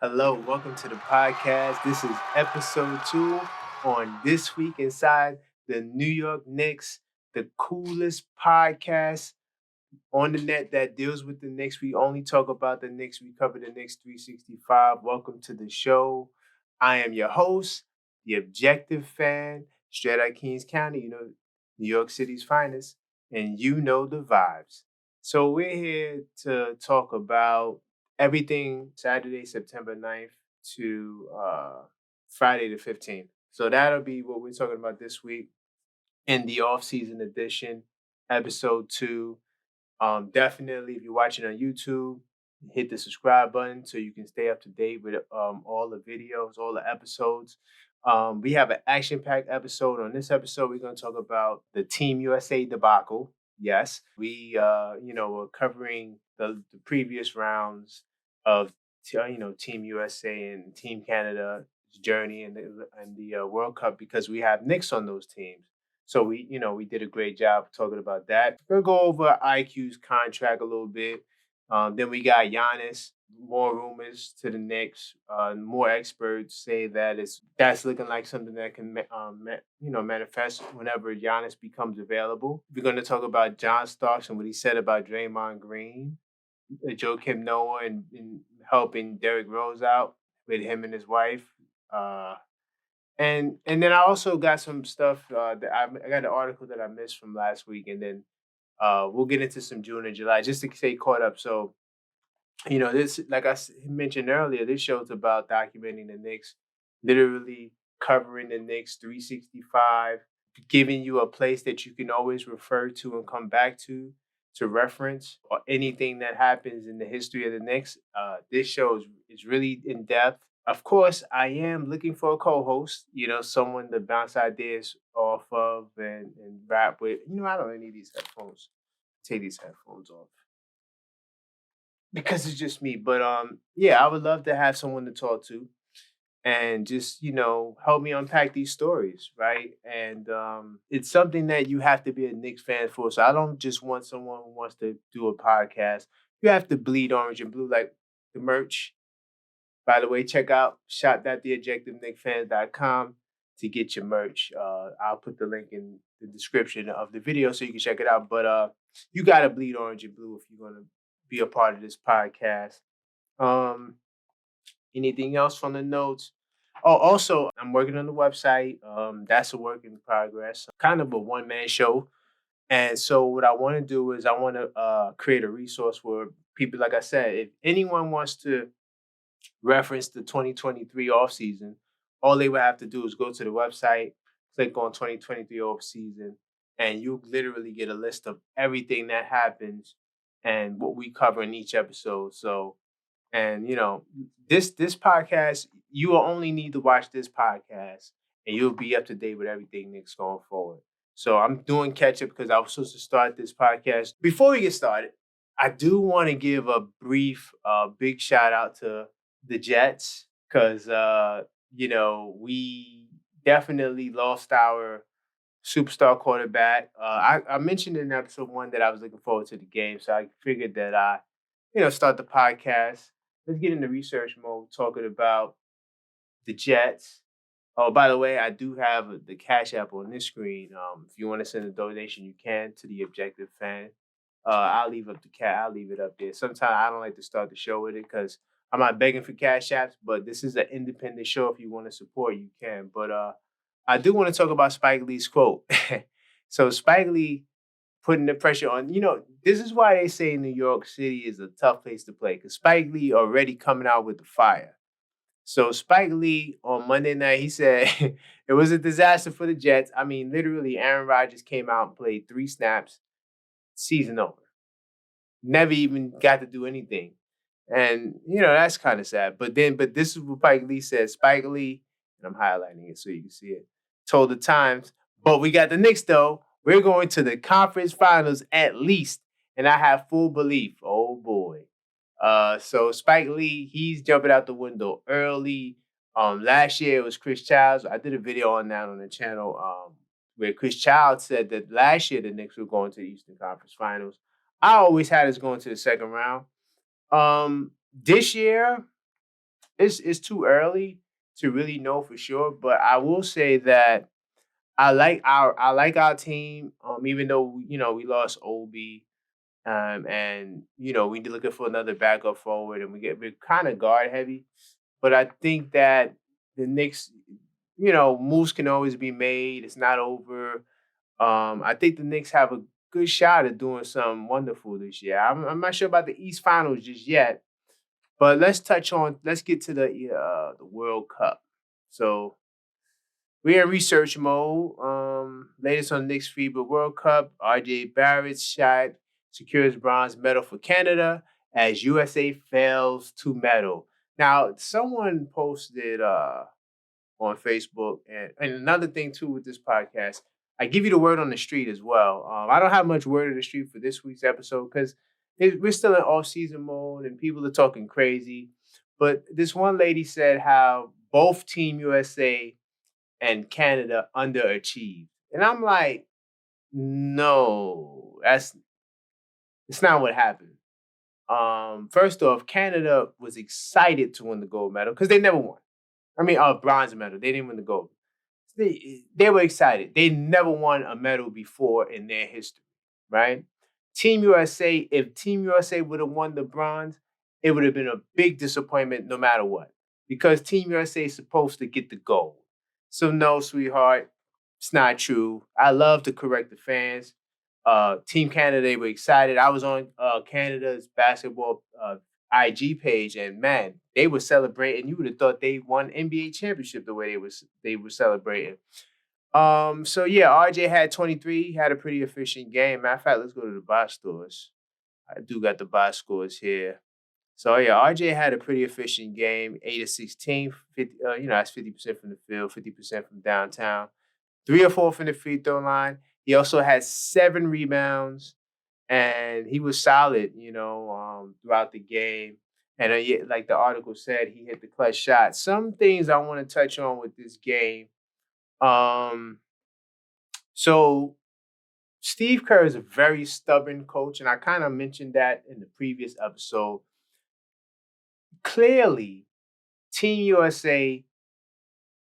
Hello, welcome to the podcast. This is Ep.2 on This Week Inside the New York Knicks, the coolest podcast on the net that deals with the Knicks. We only talk about the Knicks. We cover the Knicks 365. Welcome to the show. I am your host, the objective fan, straight out Kings County, New York City's finest, and you know the vibes. So we're here to talk about everything Saturday, September 9th to Friday the 15th. So that'll be what we're talking about this week in the off-season edition, Ep.2. Definitely, if you're watching on YouTube, hit the subscribe button so you can stay up to date with all the videos, all the episodes. We have an action-packed episode. On this episode, we're going to talk about the Team USA debacle. Yes, we're covering the previous rounds of Team USA and Team Canada's journey and the World Cup because we have Knicks on those teams. So we did a great job talking about that. We'll go over IQ's contract a little bit. Then we got Giannis. More rumors to the Knicks. More experts say that that's looking like something that can manifest whenever Giannis becomes available. We're going to talk about John Starks and what he said about Draymond Green, Joakim Noah, and helping Derrick Rose out with him and his wife. And then I also got some stuff that I got an article that I missed from last week, and then we'll get into some June and July just to stay caught up. So this, like mentioned earlier, this show's about documenting the Knicks, literally covering the Knicks 365, giving you a place that you can always refer to and come back to reference or anything that happens in the history of the Knicks. This show is really in depth. Of course, I am looking for a co-host, someone to bounce ideas off of and rap with. I don't need these headphones. Take these headphones off because it's just me. But yeah, I would love to have someone to talk to and just help me unpack these stories, right? And it's something that you have to be a Knicks fan for. So I don't just want someone who wants to do a podcast. You have to bleed orange and blue, like the merch. By the way, check out shop.theobjectiveknickfans.com to get your merch. I'll put the link in the description of the video so you can check it out. But you got to bleed orange and blue if you're going to be a part of this podcast. Anything else from the notes? Oh, also, I'm working on the website. That's a work in progress. Kind of a one-man show. And so what I want to do is I want to create a resource where people, like I said, if anyone wants to reference the 2023 offseason, all they would have to do is go to the website, click on 2023 offseason, and you literally get a list of everything that happens and what we cover in each episode. So, and this podcast, you will only need to watch this podcast and you'll be up to date with everything Knicks going forward. So I'm doing catch up because I was supposed to start this podcast. Before we get started, I do want to give a brief, big shout out to the Jets because we definitely lost our superstar quarterback. I mentioned in episode 1 that I was looking forward to the game, so I figured that I start the podcast. Let's get into research mode, talking about the Jets. Oh, by the way, I do have the Cash App on this screen. If you want to send a donation, you can to the Objective Fan. I'll leave it up there. Sometimes I don't like to start the show with it because I'm not begging for Cash Apps, but this is an independent show. If you want to support, you can. But I do want to talk about Spike Lee's quote. So Spike Lee putting the pressure on, this is why they say New York City is a tough place to play because Spike Lee already coming out with the fire. So Spike Lee on Monday night, he said it was a disaster for the Jets. I mean, literally, Aaron Rodgers came out and played 3 snaps, season over. Never even got to do anything. And, that's kind of sad. But this is what Spike Lee said. Spike Lee, and I'm highlighting it so you can see it, told the Times, but we got the Knicks, though. We're going to the conference finals at least. And I have full belief. Oh, boy. So Spike Lee, he's jumping out the window early. Last year it was Chris Childs. I did a video on that on the channel where Chris Childs said that last year the Knicks were going to the Eastern Conference Finals. I always had us going to the second round. This year, it's too early to really know for sure. But I will say that I like our team. Even though we lost Obi, and we looking for another backup forward, and we're kind of guard heavy. But I think that the Knicks, moves can always be made. It's not over. I think the Knicks have a good shot at doing something wonderful this year. I'm not sure about the East Finals just yet, but let's get to the World Cup. So we're in research mode. Latest on Knicks FIBA World Cup, RJ Barrett shot secures bronze medal for Canada as USA fails to medal. Now, someone posted on Facebook. And another thing too with this podcast, I give you the word on the street as well. I don't have much word on the street for this week's episode because we're still in off-season mode and people are talking crazy. But this one lady said how both Team USA and Canada underachieved, and I'm like, no, it's not what happened. First off, Canada was excited to win the gold medal because they never won. I mean, bronze medal. They didn't win the gold. They were excited. They never won a medal before in their history, right? Team USA, if Team USA would have won the bronze, it would have been a big disappointment no matter what, because Team USA is supposed to get the gold. So no, sweetheart, it's not true. I love to correct the fans. Team Canada, they were excited. I was on Canada's basketball IG page, and man, they were celebrating. You would have thought they won NBA championship the way they were celebrating. So yeah, RJ had 23. He had a pretty efficient game. Matter of fact, let's go to the box scores. I do got the box scores here. So yeah, RJ had a pretty efficient game. 8 of 16. 50, that's 50% from the field, 50% from downtown. 3 or 4 from the free throw line. He also had 7 rebounds, and he was solid, throughout the game. And like the article said, he hit the clutch shot. Some things I want to touch on with this game. So Steve Kerr is a very stubborn coach, and I kind of mentioned that in the previous episode. Clearly, Team USA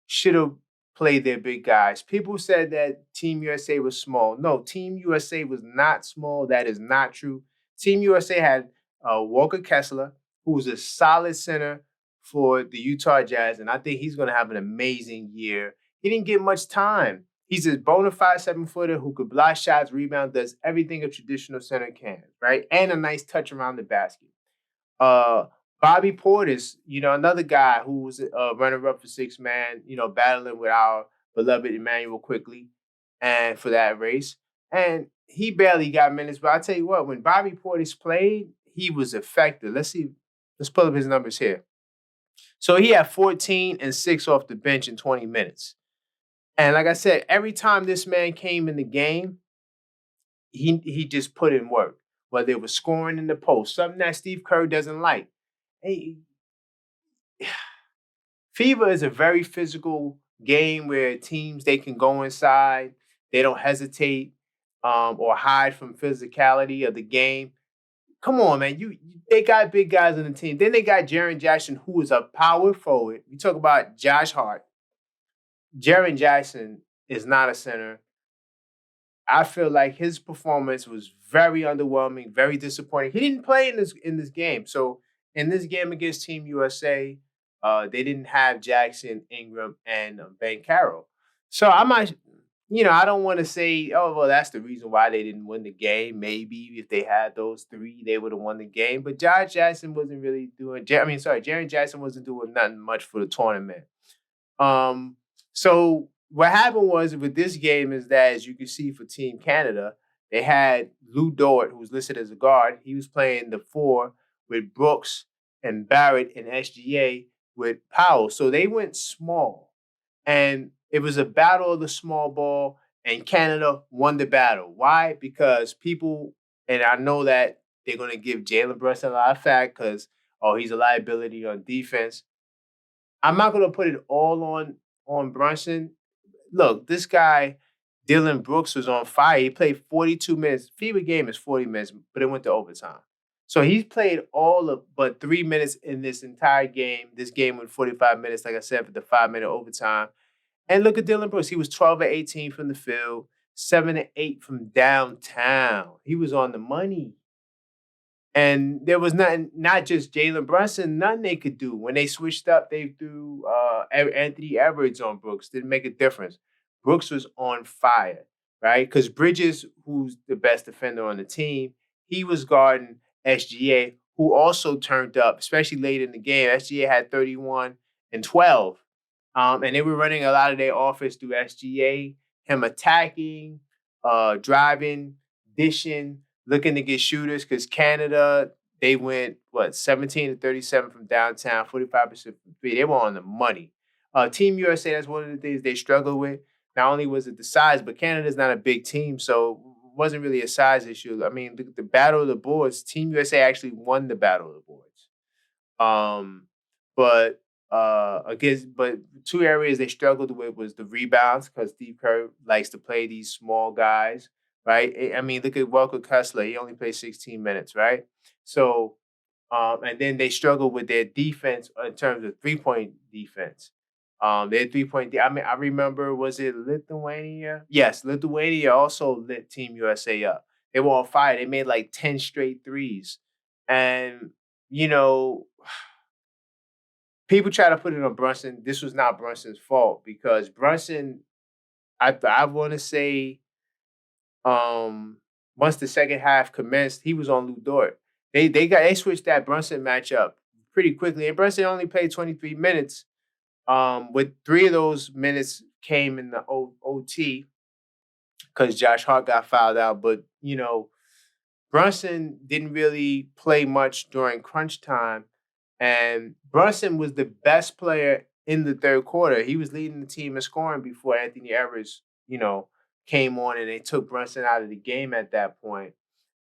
should have played their big guys. People said that Team USA was small. No, Team USA was not small. That is not true. Team USA had Walker Kessler, who was a solid center for the Utah Jazz, and I think he's going to have an amazing year. He didn't get much time. He's a bona fide 7-footer who could block shots, rebound, does everything a traditional center can, right? And a nice touch around the basket. Bobby Portis, another guy who was a runner-up for six man, battling with our beloved Immanuel Quickley and for that race. And he barely got minutes, but I tell you what, when Bobby Portis played, he was effective. Let's pull up his numbers here. So he had 14 and 6 off the bench in 20 minutes. And like I said, every time this man came in the game, he just put in work, whether it was scoring in the post, something that Steve Kerr doesn't like. Hey, FIBA is a very physical game where teams, they can go inside. They don't hesitate or hide from physicality of the game. Come on, man. They got big guys on the team. Then they got Jaren Jackson, who is a power forward. You talk about Josh Hart. Jaren Jackson is not a center. I feel like his performance was very underwhelming, very disappointing. He didn't play in this game. So in this game against Team USA, they didn't have Jackson, Ingram, and Ben Carroll. So I might, I don't want to say, oh, well, that's the reason why they didn't win the game. Maybe if they had those 3, they would have won the game. But Josh Jackson wasn't really Jaren Jackson wasn't doing nothing much for the tournament. So what happened was with this game is that, as you can see for Team Canada, they had Lou Dort, who was listed as a guard. He was playing the 4 with Brooks and Barrett and SGA with Powell. So they went small. And it was a battle of the small ball, and Canada won the battle. Why? Because people, and I know that they're going to give Jalen Brunson a lot of flack because, he's a liability on defense. I'm not going to put it all on Brunson. Look, this guy, Dylan Brooks, was on fire. He played 42 minutes. FIBA game is 40 minutes, but it went to overtime. So he's played all of but 3 minutes in this entire game. This game went 45 minutes, like I said, for the 5 minute overtime. And look at Dylan Brooks. He was 12 of 18 from the field, 7 of 8 from downtown. He was on the money. And there was nothing, not just Jalen Brunson, nothing they could do. When they switched up, they threw Anthony Edwards on Brooks. Didn't make a difference. Brooks was on fire, right? Because Bridges, who's the best defender on the team, he was guarding SGA, who also turned up, especially late in the game. SGA had 31 and 12. And they were running a lot of their offense through SGA, him attacking, driving, dishing, looking to get shooters because Canada, they went, 17 to 37 from downtown, 45% from three. They were on the money. Team USA, that's one of the things they struggle with. Not only was it the size, but Canada's not a big team, so it wasn't really a size issue. I mean, the battle of the boards, Team USA actually won the battle of the boards. Um, but but two areas they struggled with was the rebounds because Steve Kerr likes to play these small guys, right? I mean, look at Walker Kessler; he only played 16 minutes, right? So, and then they struggled with their defense in terms of 3-point defense. Their 3-point. I mean, I remember, was it Lithuania? Yes, Lithuania also lit Team USA up. They were on fire. They made like 10 straight threes, and you know people try to put it on Brunson. This was not Brunson's fault because Brunson, I want to say, once the second half commenced, he was on Lou Dort. They switched that Brunson matchup pretty quickly, and Brunson only played 23 minutes. With 3 of those minutes came in the OT because Josh Hart got fouled out. But Brunson didn't really play much during crunch time. And Brunson was the best player in the third quarter. He was leading the team in scoring before Anthony Edwards, came on and they took Brunson out of the game at that point.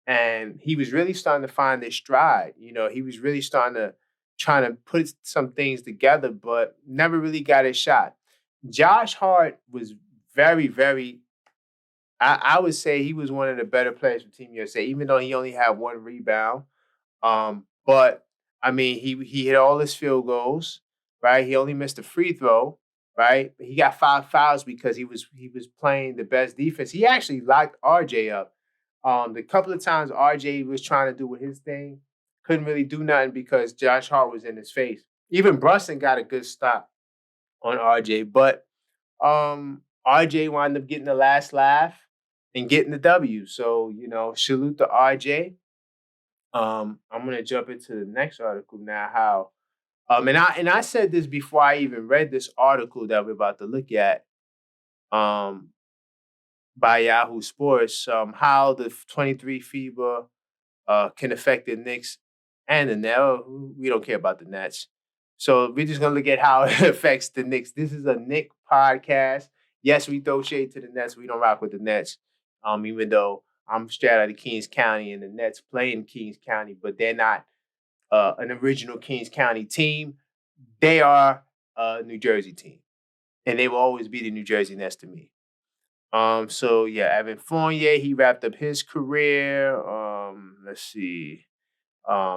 And he was really starting to find his stride. He was really starting to trying to put some things together, but never really got his shot. Josh Hart was very, very I would say he was one of the better players for Team USA, even though he only had 1 rebound. But I mean, he hit all his field goals, right? He only missed a free throw, right? He got 5 fouls because he was playing the best defense. He actually locked RJ up. The couple of times RJ was trying to do his thing, couldn't really do nothing because Josh Hart was in his face. Even Brunson got a good stop on RJ, but RJ wound up getting the last laugh and getting the W. So, salute to RJ. I'm gonna jump into the next article now. How and I said this before I even read this article that we're about to look at by Yahoo Sports. How the 23 FIBA can affect the Knicks and the Nets. We don't care about the Nets. So we're just gonna look at how it affects the Knicks. This is a Knick podcast. Yes, we throw shade to the Nets. We don't rock with the Nets. Even though I'm straight out of Kings County and the Nets play in Kings County, but they're not an original Kings County team. They are a New Jersey team. And they will always be the New Jersey Nets to me. So yeah, Evan Fournier, he wrapped up his career. Let's see.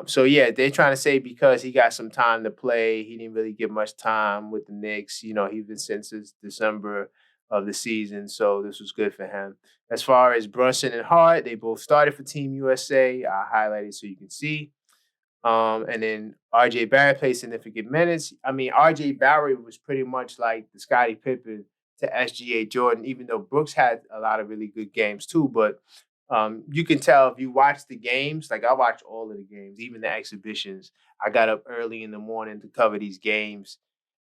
So yeah, they're trying to say because he got some time to play, he didn't really get much time with the Knicks. He's been since December of the season, so this was good for him. As far as Brunson and Hart, they both started for Team USA. I highlighted so you can see. And then RJ Barrett played significant minutes. I mean, RJ Barrett was pretty much like the Scottie Pippen to SGA Jordan, even though Brooks had a lot of really good games too. But you can tell if you watch the games, like I watch all of the games, even the exhibitions. I got up early in the morning to cover these games.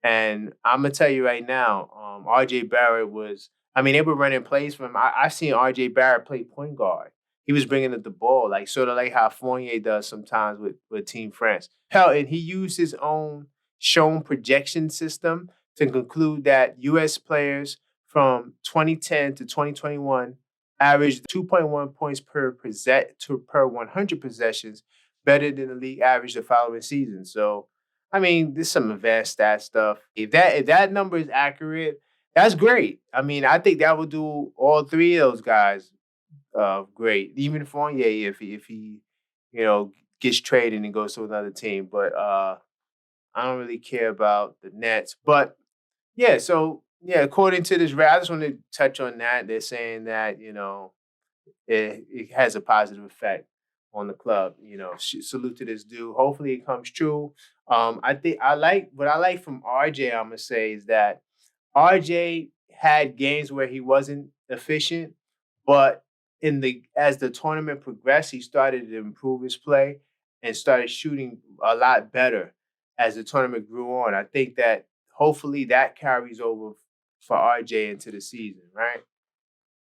And I'm going to tell you right now, RJ Barrett they were running plays for him. I've seen RJ Barrett play point guard. He was bringing up the ball, like sort of like how Fournier does sometimes with Team France. Hell, and he used his own shown projection system to conclude that U.S. players from 2010 to 2021 averaged 2.1 points per 100 possessions, better than the league average the following season. So, I mean, there's some advanced stat stuff. If that number is accurate, that's great. I mean, I think that would do all 3 of those guys great. Even Fournier, if he gets traded and goes to another team. But I don't really care about the Nets. But yeah, so yeah, according to this, I just want to touch on that. They're saying that it has a positive effect on the club. Salute to this dude. Hopefully, it comes true. I think what I like from RJ. I'm gonna say is that RJ had games where he wasn't efficient, but as the tournament progressed, he started to improve his play and started shooting a lot better as the tournament grew on. I think that hopefully that carries over for RJ into the season, right?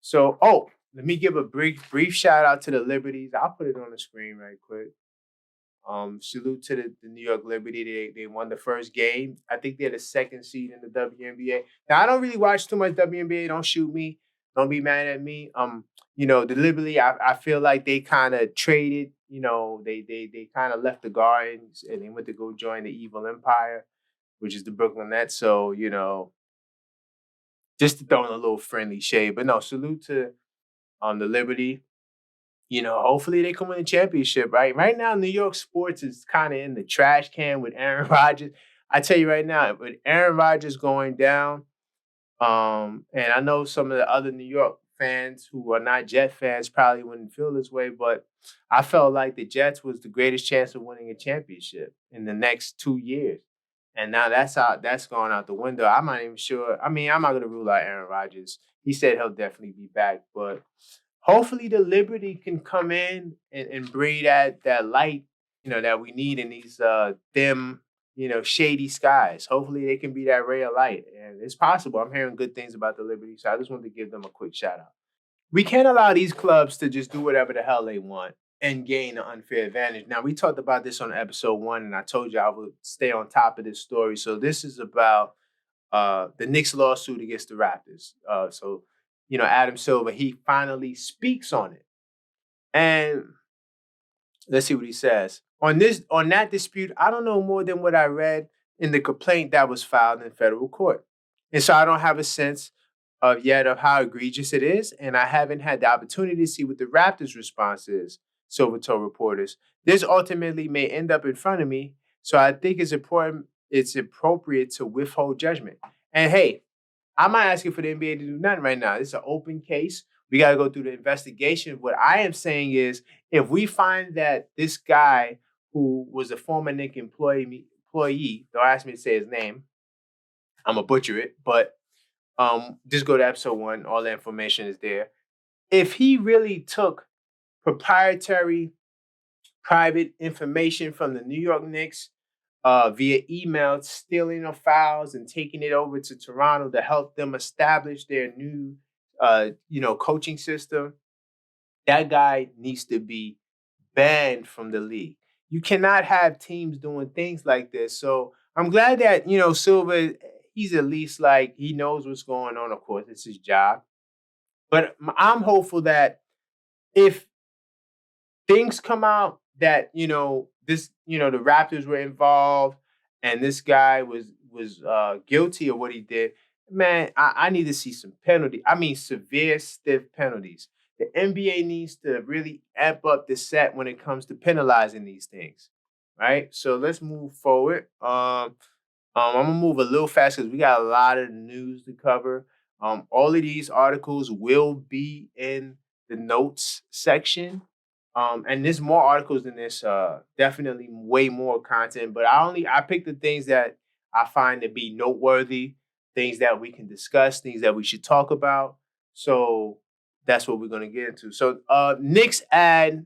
So, let me give a brief shout out to the Liberties. I'll put it on the screen right quick. Salute to the New York Liberty. They won the first game. I think they're the second seed in the WNBA. Now I don't really watch too much WNBA. Don't shoot me. Don't be mad at me. The Liberty, I feel like they kind of traded. They kind of left the Gardens and they went to go join the Evil Empire, which is the Brooklyn Nets. So, just to throw in a little friendly shade. But no, salute to the Liberty. Hopefully they can win a championship, right? Right now, New York sports is kind of in the trash can with Aaron Rodgers. I tell you right now, with Aaron Rodgers going down, and I know some of the other New York fans who are not Jet fans probably wouldn't feel this way, but I felt like the Jets was the greatest chance of winning a championship in the next 2 years. And now that's going out the window. I'm not even sure. I mean, I'm not going to rule out Aaron Rodgers. He said he'll definitely be back, but hopefully the Liberty can come in and bring that light, that we need in these dim, shady skies. Hopefully they can be that ray of light. And it's possible. I'm hearing good things about the Liberty, so I just wanted to give them a quick shout out. We can't allow these clubs to just do whatever the hell they want and gain an unfair advantage. Now, we talked about this on episode 1, and I told you I would stay on top of this story. So this is about the Knicks lawsuit against the Raptors. Adam Silver, he finally speaks on it. And let's see what he says. On that dispute, I don't know more than what I read in the complaint that was filed in federal court. And so I don't have a sense yet of how egregious it is, and I haven't had the opportunity to see what the Raptors' response is, Silver told reporters. This ultimately may end up in front of me, so I think it's appropriate to withhold judgment. And hey, I'm not asking for the NBA to do nothing right now. This is an open case. We got to go through the investigation. What I am saying is, if we find that this guy who was a former Knicks employee, don't ask me to say his name, I'm going to butcher it, but just go to episode 1. All the information is there. If he really took proprietary, private information from the New York Knicks via email, stealing of files and taking it over to Toronto to help them establish their new, coaching system, that guy needs to be banned from the league. You cannot have teams doing things like this. So I'm glad that, Silva, he's at least like, he knows what's going on. Of course, it's his job. But I'm hopeful that if things come out that, the Raptors were involved and this guy was guilty of what he did, man, I need to see some penalty. I mean, severe, stiff penalties. The NBA needs to really amp up the set when it comes to penalizing these things, right? So let's move forward. I'm gonna move a little fast because we got a lot of news to cover. All of these articles will be in the notes section. And there's more articles than this, definitely way more content, but I picked the things that I find to be noteworthy, things that we can discuss, things that we should talk about. So that's what we're going to get into. So Knicks add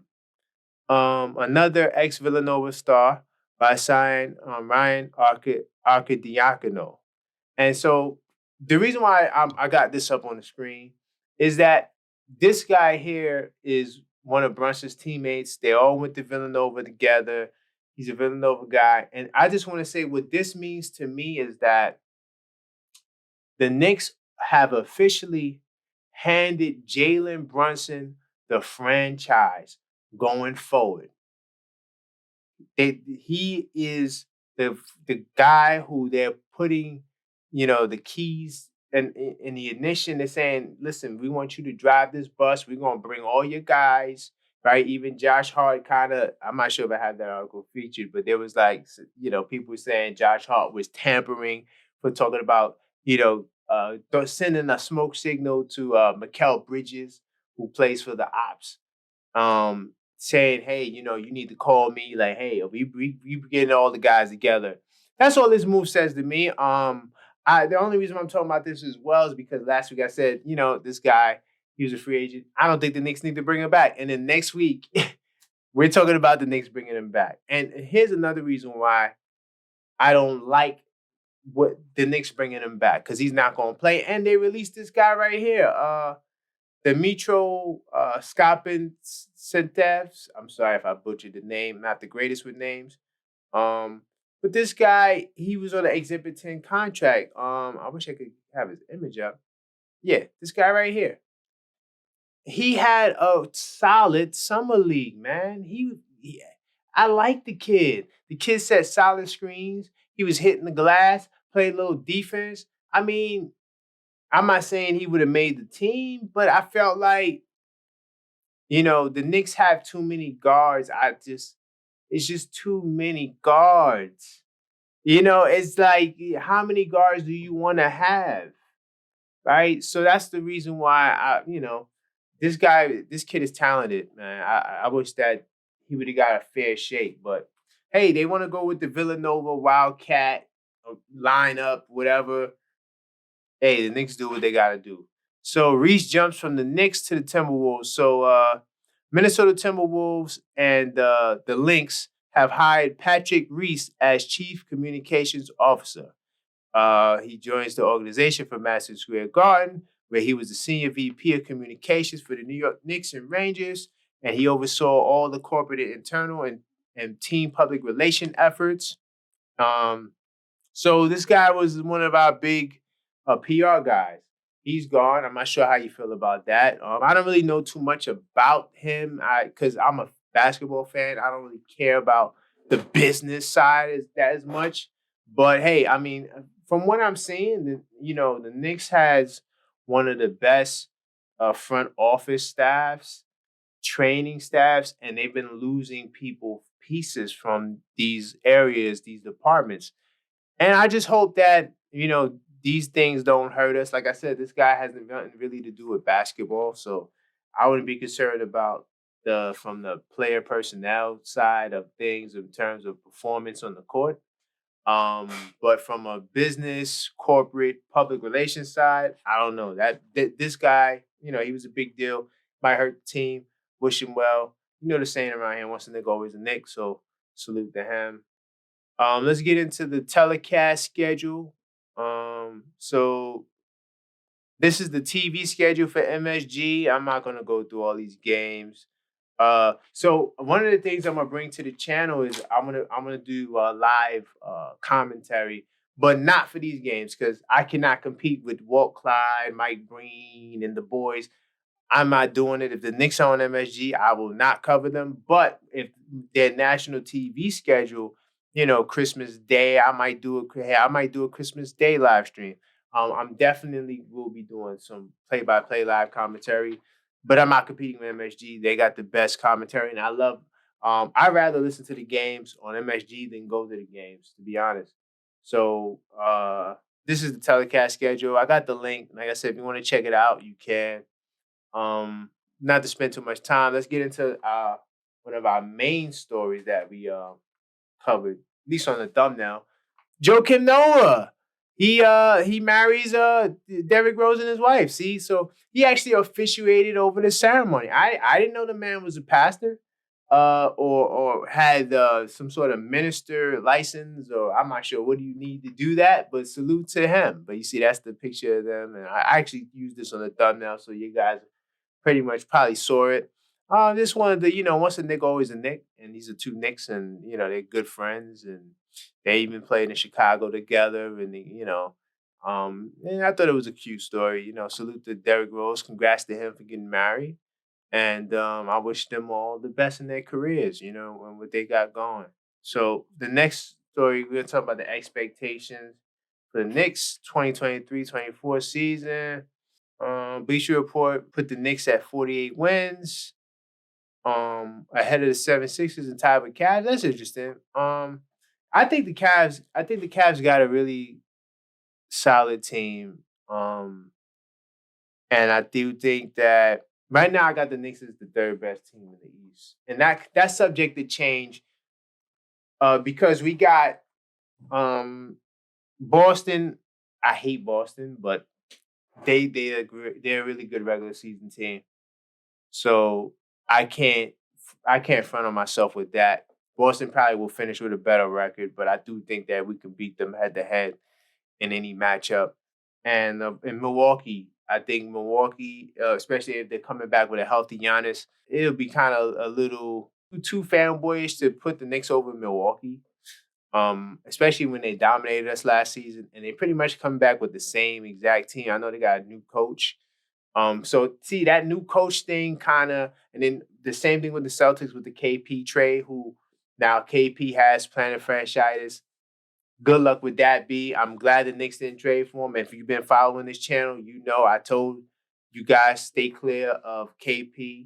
another ex-Villanova star by signing Ryan Arcidiacono. And so the reason why I got this up on the screen is that this guy here is one of Brunson's teammates. They all went to Villanova together. He's a Villanova guy. And I just want to say what this means to me is that the Knicks have officially handed Jalen Brunson the franchise going forward. He is the guy who they're putting, the keys and in the ignition. They're saying, listen, we want you to drive this bus. We're going to bring all your guys, right? Even Josh Hart kind of, I'm not sure if I had that article featured, but there was like, people saying Josh Hart was tampering for talking about, sending a smoke signal to Mikal Bridges, who plays for the Ops, saying, hey, you need to call me. Like, hey, we getting all the guys together. That's all this move says to me. The only reason I'm talking about this as well is because last week I said, this guy, he was a free agent. I don't think the Knicks need to bring him back. And then next week, we're talking about the Knicks bringing him back. And here's another reason why I don't like what the Knicks bringing him back, because he's not going to play. And they released this guy right here, Dimitro Skopin Sentevs. I'm sorry if I butchered the name. Not the greatest with names. But this guy, he was on an Exhibit 10 contract. I wish I could have his image up. Yeah, this guy right here. He had a solid summer league, man. I like the kid. The kid set solid screens. He was hitting the glass, played a little defense. I mean, I'm not saying he would have made the team, but I felt like, the Knicks have too many guards. It's just too many guards. It's like, how many guards do you want to have? Right? So that's the reason why this kid is talented, man. I wish that he would have got a fair shake, but hey, they want to go with the Villanova Wildcat lineup, whatever. Hey, the Knicks do what they got to do. So Reese jumps from the Knicks to the Timberwolves. So Minnesota Timberwolves and the Lynx have hired Patrick Reese as Chief Communications Officer. He joins the organization from Madison Square Garden, where he was the Senior VP of Communications for the New York Knicks and Rangers, and he oversaw all the corporate and internal and team public relation efforts. So this guy was one of our big PR guys. He's gone. I'm not sure how you feel about that. I don't really know too much about him because I'm a basketball fan. I don't really care about the business side as much. But hey, I mean, from what I'm seeing, the Knicks has one of the best front office staffs, training staffs, and they've been losing pieces from these areas, these departments. And I just hope that, these things don't hurt us. Like I said, this guy hasn't nothing really to do with basketball. So I wouldn't be concerned about from the player personnel side of things in terms of performance on the court. But from a business, corporate, public relations side, I don't know. This guy, he was a big deal. Might hurt the team. Wish him well. You know the saying around here, once a nigga, always a Nick. So salute to him. Let's get into the telecast schedule. So this is the TV schedule for MSG. I'm not gonna go through all these games. So one of the things I'm gonna bring to the channel is I'm gonna do live commentary, but not for these games because I cannot compete with Walt Clyde, Mike Breen, and the boys. I'm not doing it. If the Knicks are on MSG, I will not cover them. But if their national TV schedule, Christmas Day, I might do a Christmas Day live stream. I'm definitely will be doing some play-by-play live commentary, but I'm not competing with MSG. They got the best commentary, and I love. I'd rather listen to the games on MSG than go to the games, to be honest. So this is the telecast schedule. I got the link. Like I said, if you want to check it out, you can. Not to spend too much time, let's get into one of our main stories that we covered, at least on the thumbnail. Joakim Noah. He marries Derrick Rose and his wife. See, so he actually officiated over the ceremony. I didn't know the man was a pastor, or had some sort of minister license, or I'm not sure what do you need to do that. But salute to him. But you see, that's the picture of them, and I actually used this on the thumbnail, so you guys pretty much probably saw it. This one of the, once a Nick, always a Nick. And these are two Knicks, and, they're good friends. And they even played in Chicago together. And, and I thought it was a cute story. Salute to Derrick Rose. Congrats to him for getting married. And I wish them all the best in their careers, and what they got going. So the next story, we're going to talk about the expectations for the Knicks 2023-24 season. Bleacher Report put the Knicks at 48 wins. ahead of the 76ers and tied with Cavs. That's interesting. I think the Cavs got a really solid team. And I do think that right now I got the Knicks as the third best team in the East. And that's subject to change because we got Boston. I hate Boston, but they're a really good regular season team. So I can't front on myself with that. Boston probably will finish with a better record, but I do think that we can beat them head to head in any matchup. And in Milwaukee, I think Milwaukee, especially if they're coming back with a healthy Giannis, it'll be kind of a little too fanboyish to put the Knicks over Milwaukee. Especially when they dominated us last season, and they pretty much come back with the same exact team. I know they got a new coach. So see that new coach thing kind of, and then the same thing with the Celtics with the KP trade, who now KP has plantar fasciitis. Good luck with that, B. I'm glad the Knicks didn't trade for him. If you've been following this channel, you know I told you guys stay clear of KP.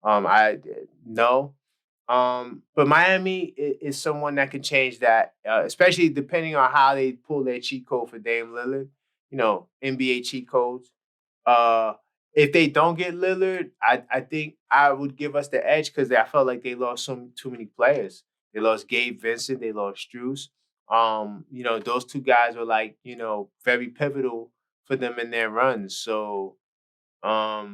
I no. But Miami is someone that can change that, especially depending on how they pull their cheat code for Dame Lillard. You know, NBA cheat codes. If they don't get Lillard, I think I would give us the edge because I felt like they lost too many players. They lost Gabe Vincent, they lost Strus. Those two guys were like, very pivotal for them in their runs. So I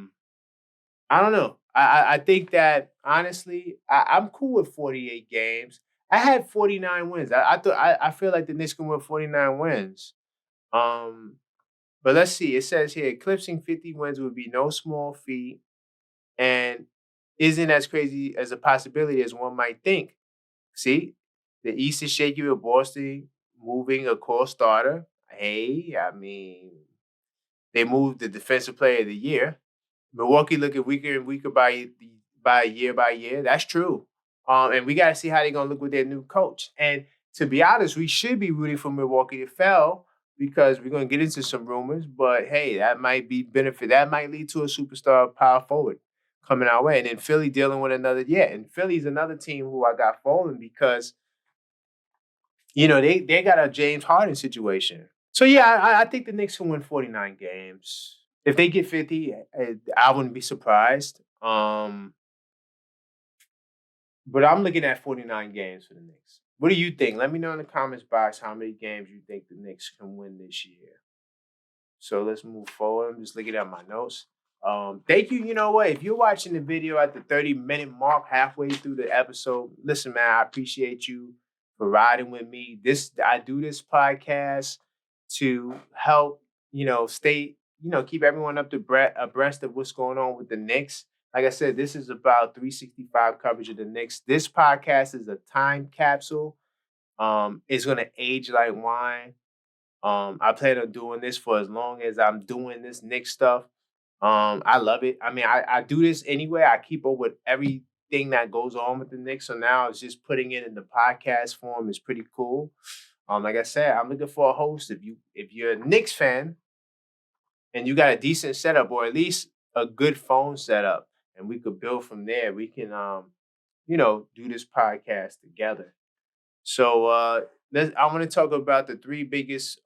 don't know. I think that honestly, I'm cool with 48 games. I had 49 wins. I feel like the Knicks can win 49 wins. But let's see. It says here, eclipsing 50 wins would be no small feat and isn't as crazy as a possibility as one might think. See, the East is shaky with Boston moving a core starter. Hey, I mean, they moved the defensive player of the year. Milwaukee looking weaker and weaker by year. That's true. And we got to see how they're going to look with their new coach. And to be honest, we should be rooting for Milwaukee to fail because we're going to get into some rumors. But hey, that might be benefit. That might lead to a superstar power forward coming our way. And then Philly dealing with another. Yeah, and Philly's another team who I got falling because, they got a James Harden situation. So yeah, I think the Knicks can win 49 games. If they get 50, I wouldn't be surprised. But I'm looking at 49 games for the Knicks. What do you think? Let me know in the comments box how many games you think the Knicks can win this year. So let's move forward. I'm just looking at my notes. Thank you. You know what? If you're watching the video at the 30-minute mark, halfway through the episode, listen, man, I appreciate you for riding with me. I do this podcast to help, stay, keep everyone abreast of what's going on with the Knicks. Like I said, this is about 365 coverage of the Knicks. This podcast is a time capsule. It's going to age like wine. I plan on doing this for as long as I'm doing this Knicks stuff. I love it. I mean, I do this anyway. I keep up with everything that goes on with the Knicks. So now it's just putting it in the podcast form is pretty cool. Like I said, I'm looking for a host. If you're a Knicks fan and you got a decent setup or at least a good phone setup, and we could build from there, we can do this podcast together. So I want to talk about the three biggest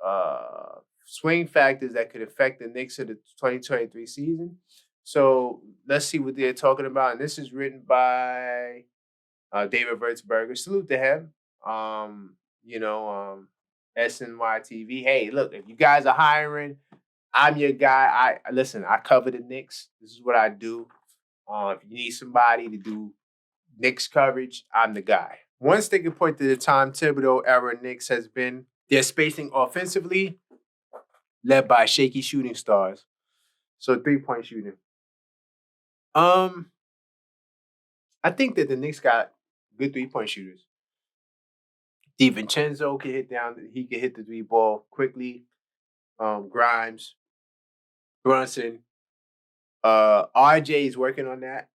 swing factors that could affect the Knicks of the 2023 season. So let's see what they're talking about. And this is written by David Vertsberger. Salute to him. SNYTV. Hey, look, if you guys are hiring, I'm your guy. I cover the Knicks. This is what I do. If you need somebody to do Knicks coverage, I'm the guy. One sticking point to the Tom Thibodeau era Knicks has been their spacing offensively, led by shaky shooting stars. So 3-point shooting. I think that the Knicks got good 3-point shooters. DiVincenzo can hit down. He can hit the 3 ball quickly. Grimes, Brunson. RJ is working on that.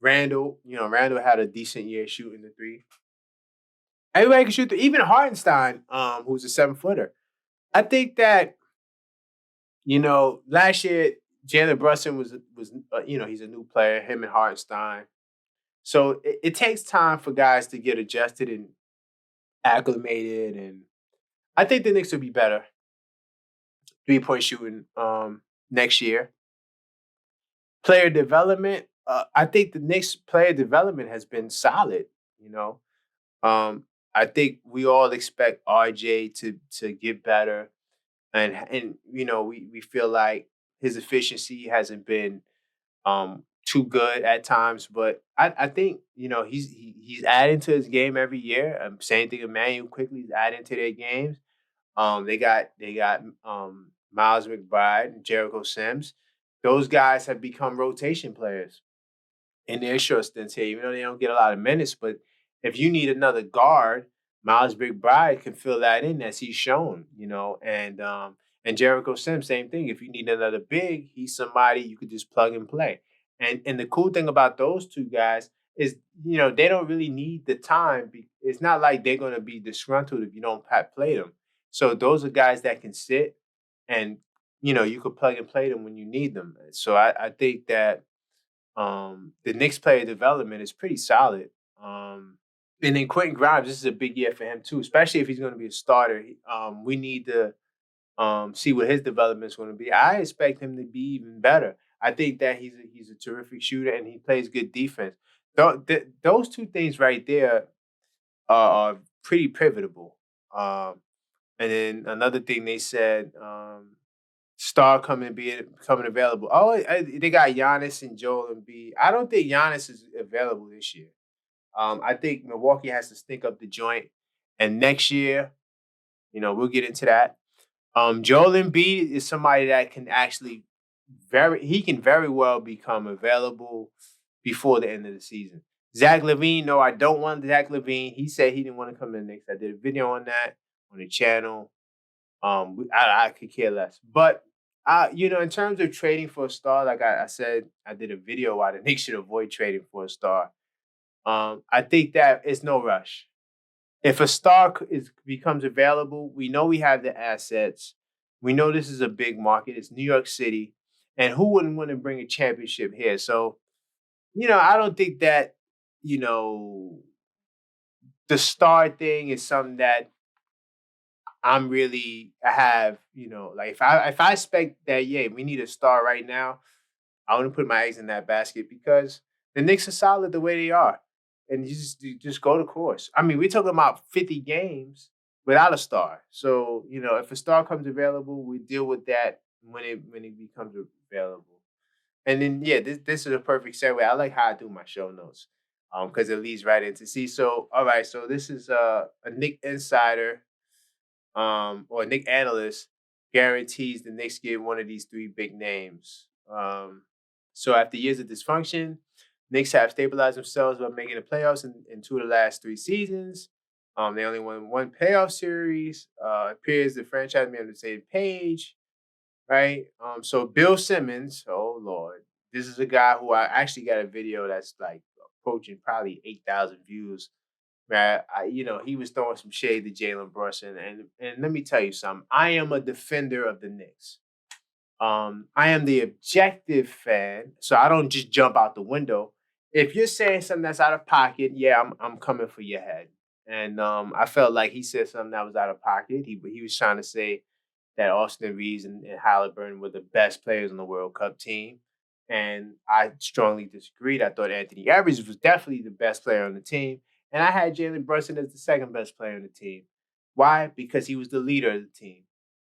Randle. Randle had a decent year shooting the 3. Everybody can shoot 3. Even Hartenstein, who's a 7-footer. I think that, last year Jalen Brunson was he's a new player. Him and Hartenstein. So it takes time for guys to get adjusted and acclimated, and I think the Knicks will be better 3-point shooting next year. Player development, I think the Knicks player development has been solid. You know, I think we all expect RJ to get better, and we feel like his efficiency hasn't been too good at times, but I think he's adding to his game every year. Same thing, Immanuel Quickley is adding to their games. They got Miles McBride and Jericho Sims. Those guys have become rotation players in their short stints here, even though they don't get a lot of minutes. But if you need another guard, Miles McBride can fill that in as he's shown, and Jericho Sims, same thing. If you need another big, he's somebody you could just plug and play. And the cool thing about those two guys is, they don't really need the time. It's not like they're going to be disgruntled if you don't play them. So those are guys that can sit and, you could plug and play them when you need them. So I think that the Knicks player development is pretty solid. And then Quentin Grimes, this is a big year for him too, especially if he's going to be a starter. We need to see what his development is going to be. I expect him to be even better. I think that he's a terrific shooter and he plays good defense. Those two things right there are pretty pivotal. And then another thing they said, star coming available. Oh, they got Giannis and Joel Embiid. I don't think Giannis is available this year. I think Milwaukee has to stink up the joint, and next year, we'll get into that. Joel Embiid is somebody that can actually he can very well become available before the end of the season. Zach LaVine, no, I don't want Zach LaVine. He said he didn't want to come to the Knicks. I did a video on that on the channel. I could care less. But in terms of trading for a star, like I said, I did a video why the Knicks should avoid trading for a star. I think that it's no rush. If a star becomes available, we know we have the assets. We know this is a big market. It's New York City. And who wouldn't want to bring a championship here? So, I don't think that, the star thing is something that I have, like if I expect that, yeah, we need a star right now, I want to put my eggs in that basket because the Knicks are solid the way they are. And you just go to course. I mean, we're talking about 50 games without a star. So, if a star comes available, we deal with that when it becomes available. And then, yeah, this is a perfect segue. I like how I do my show notes because it leads right into see. So, all right, so this is a Knick insider or a Knick analyst guarantees the Knicks get one of these three big names. So after years of dysfunction, Knicks have stabilized themselves by making the playoffs in 2 of the last 3 seasons. They only won 1 playoff series. Appears the franchise may on the same page, right? So Bill Simmons, oh Lord, this is a guy who I actually got a video that's like approaching probably 8,000 views. Man, he was throwing some shade to Jalen Brunson, and let me tell you something. I am a defender of the Knicks. I am the objective fan, so I don't just jump out the window. If you're saying something that's out of pocket, yeah, I'm coming for your head. And I felt like he said something that was out of pocket. He was trying to say that Austin Reeves and Halliburton were the best players on the World Cup team. And I strongly disagreed. I thought Anthony Edwards was definitely the best player on the team. And I had Jalen Brunson as the second best player on the team. Why? Because he was the leader of the team.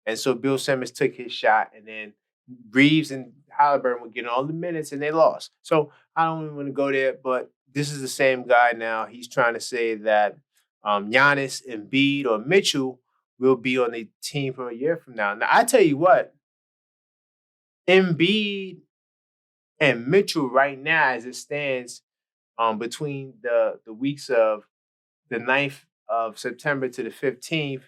And so Bill Simmons took his shot, and then Reeves and Halliburton were getting all the minutes, and they lost. So I don't even want to go there, but this is the same guy now. He's trying to say that Giannis, Embiid, or Mitchell will be on the team for a year from now. Now, I tell you what, Embiid and Mitchell right now, as it stands, between the weeks of the 9th of September to the 15th,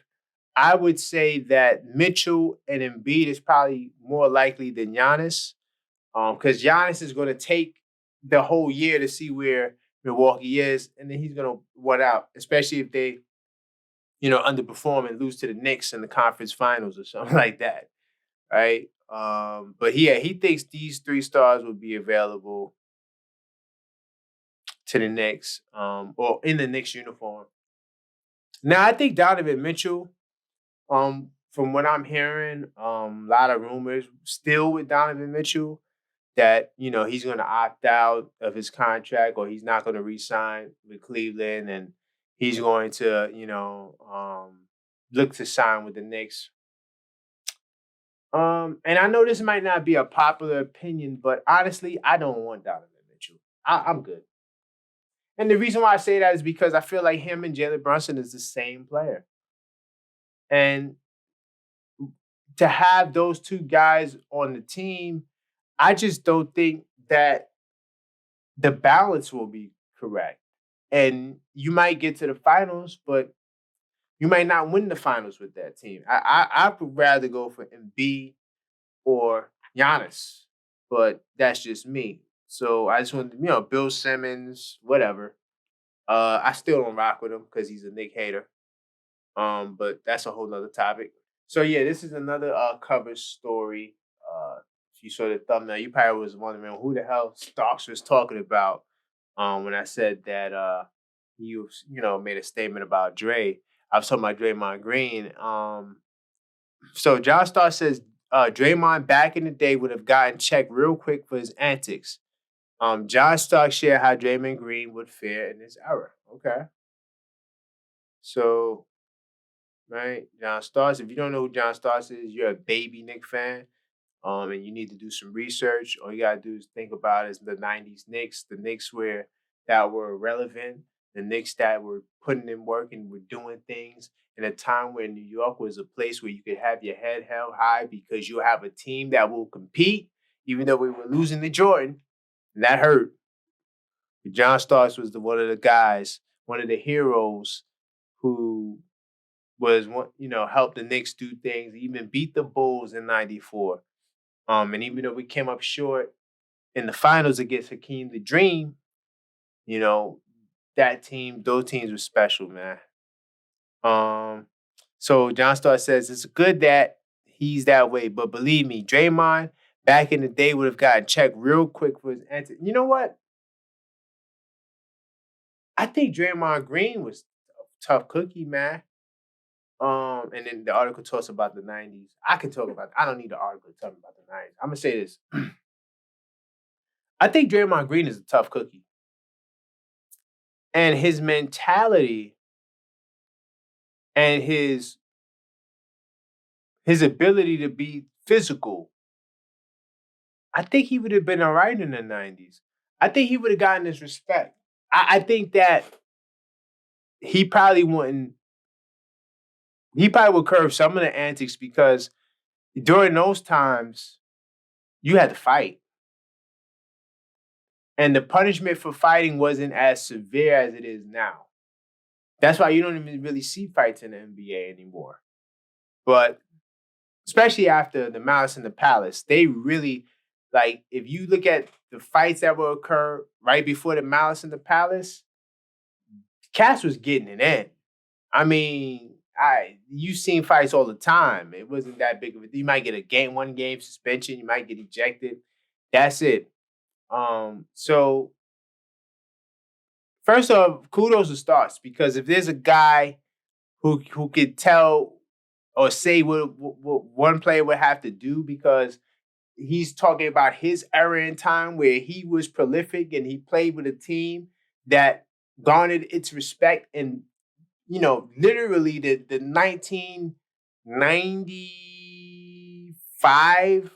I would say that Mitchell and Embiid is probably more likely than Giannis, because Giannis is going to take the whole year to see where Milwaukee is, and then he's going to what out, especially if they, underperform and lose to the Knicks in the conference finals or something like that. right? But yeah, he thinks these 3 stars will be available to the Knicks, or in the Knicks uniform. Now, I think Donovan Mitchell, from what I'm hearing, a lot of rumors still with Donovan Mitchell that, he's going to opt out of his contract or he's not going to re-sign with Cleveland and he's going to, look to sign with the Knicks. And I know this might not be a popular opinion, but honestly, I don't want Donovan Mitchell. I'm good. And the reason why I say that is because I feel like him and Jalen Brunson is the same player. And to have those 2 guys on the team, I just don't think that the balance will be correct. And you might get to the finals, but you might not win the finals with that team. I would rather go for Embiid or Giannis, but that's just me. So I just want Bill Simmons, whatever. I still don't rock with him because he's a Knick hater. But that's a whole nother topic. So yeah, this is another cover story. If you saw the thumbnail, you probably was wondering who the hell Starks was talking about. When I said that he was, made a statement about Dre. I was talking about Draymond Green. So John Stark says Draymond back in the day would have gotten checked real quick for his antics. John Stark shared how Draymond Green would fare in this era. Okay. So, right, John Starks. If you don't know who John Starks is, you're a baby Knicks fan. And you need to do some research. All you gotta do is think about is the '90s Knicks, the Knicks that were relevant, the Knicks that were putting in work and were doing things in a time when New York was a place where you could have your head held high because you have a team that will compete, even though we were losing to Jordan, and that hurt. But John Starks was one of the guys, one of the heroes who was helped the Knicks do things, even beat the Bulls in '94. And even though we came up short in the finals against Hakeem the Dream, those teams were special, man. So John Starr says it's good that he's that way, but believe me, Draymond back in the day would have gotten checked real quick for his antics. You know what? I think Draymond Green was a tough cookie, man. And then the article talks about the '90s. I can talk about. I don't need the article to tell me about the '90s. I'm gonna say this. I think Draymond Green is a tough cookie. And his mentality and his ability to be physical, I think he would have been all right in the '90s. I think he would have gotten his respect. I think that he probably wouldn't. He probably would curve some of the antics because during those times, you had to fight. And the punishment for fighting wasn't as severe as it is now. That's why you don't even really see fights in the NBA anymore. But especially after the Malice in the Palace, they really, if you look at the fights that will occur right before the Malice in the Palace, Cass was getting it in. I mean, you've seen fights all the time. It wasn't that big of a. You might get one game suspension. You might get ejected. That's it. So first off, kudos to Starks because if there's a guy who could tell or say what one player would have to do, because he's talking about his era in time where he was prolific and he played with a team that garnered its respect and literally the 1995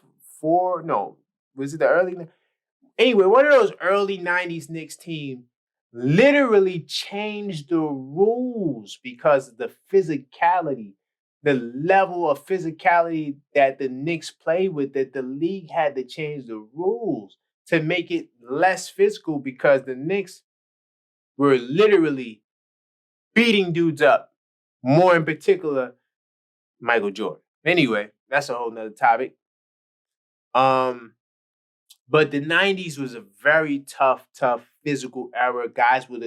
was it the early? Anyway, one of those early '90s Knicks team literally changed the rules because of the physicality, the level of physicality that the Knicks play with, that the league had to change the rules to make it less physical because the Knicks were literally beating dudes up. More in particular, Michael Jordan. Anyway, that's a whole nother topic. But the '90s was a very tough physical era. Guys would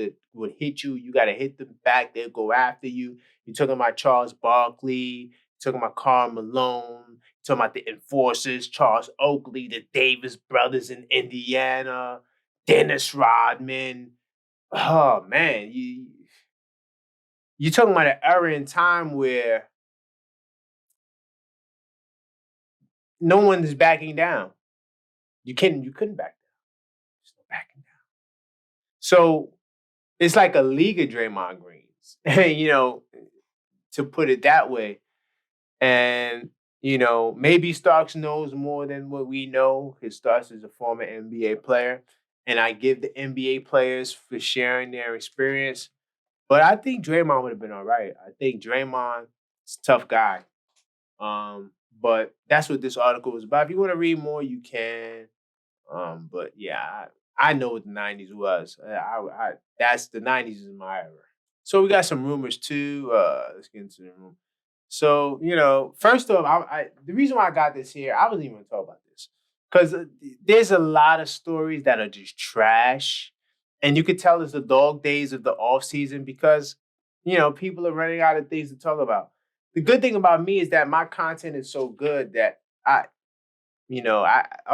hit you. You got to hit them back. They'll go after you. You're talking about Charles Barkley. You're talking about Karl Malone. talking about the enforcers, Charles Oakley, the Davis brothers in Indiana, Dennis Rodman. Oh man, you're talking about an era in time where no one is backing down. You couldn't back down. There's no backing down. So it's like a league of Draymond Greens, to put it that way. And maybe Starks knows more than what we know. His Starks is a former NBA player, and I give the NBA players for sharing their experience. But I think Draymond would have been all right. I think Draymond is a tough guy. But that's what this article was about. If you want to read more, you can. But yeah, I know what the '90s was. That's the '90s is my era. So we got some rumors too. Let's get into the room. So first off, the reason why I got this here, I wasn't even going to talk about this because there's a lot of stories that are just trash, and you could tell it's the dog days of the off season because people are running out of things to talk about. The good thing about me is that my content is so good that I'm